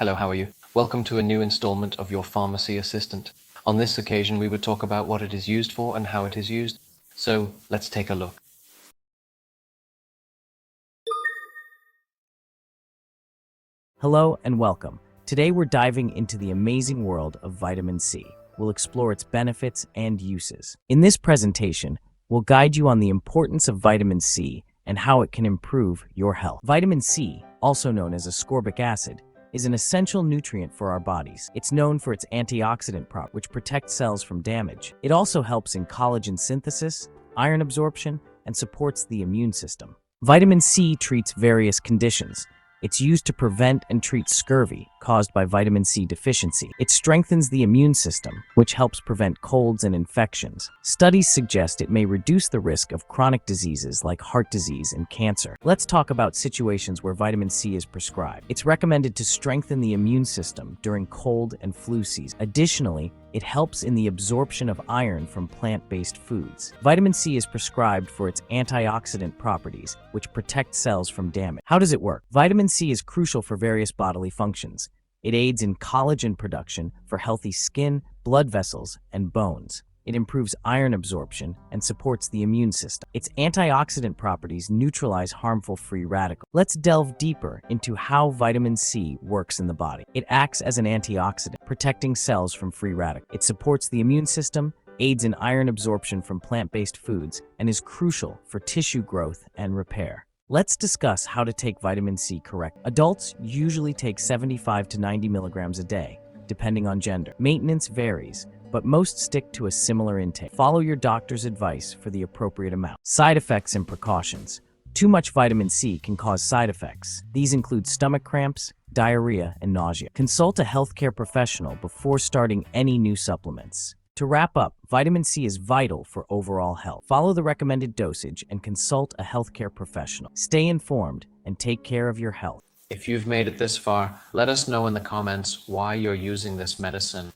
Hello, how are you? Welcome to a new installment of your Pharmacy Assistant. On this occasion, we would talk about what it is used for and how it is used. So let's take a look. Hello and welcome. Today we're diving into the amazing world of vitamin C. We'll explore its benefits and uses. In this presentation, we'll guide you on the importance of vitamin C and how it can improve your health. Vitamin C, also known as ascorbic acid, is an essential nutrient for our bodies. It's known for its antioxidant properties, which protect cells from damage. It also helps in collagen synthesis, iron absorption, and supports the immune system. Vitamin C treats various conditions. It's used to prevent and treat scurvy caused by vitamin C deficiency. It strengthens the immune system, which helps prevent colds and infections. Studies suggest it may reduce the risk of chronic diseases like heart disease and cancer. Let's talk about situations where vitamin C is prescribed. It's recommended to strengthen the immune system during cold and flu season. Additionally, it helps in the absorption of iron from plant-based foods. Vitamin C is prescribed for its antioxidant properties, which protect cells from damage. How does it work? Vitamin C is crucial for various bodily functions. It aids in collagen production for healthy skin, blood vessels, and bones. It improves iron absorption and supports the immune system. Its antioxidant properties neutralize harmful free radicals. Let's delve deeper into how vitamin C works in the body. It acts as an antioxidant, protecting cells from free radicals. It supports the immune system, aids in iron absorption from plant-based foods, and is crucial for tissue growth and repair. Let's discuss how to take vitamin C correctly. Adults usually take 75 to 90 milligrams a day, depending on gender. Maintenance varies, but most stick to a similar intake. Follow your doctor's advice for the appropriate amount. Side effects and precautions. Too much vitamin C can cause side effects. These include stomach cramps, diarrhea, and nausea. Consult a healthcare professional before starting any new supplements. To wrap up, vitamin C is vital for overall health. Follow the recommended dosage and consult a healthcare professional. Stay informed and take care of your health. If you've made it this far, let us know in the comments why you're using this medicine.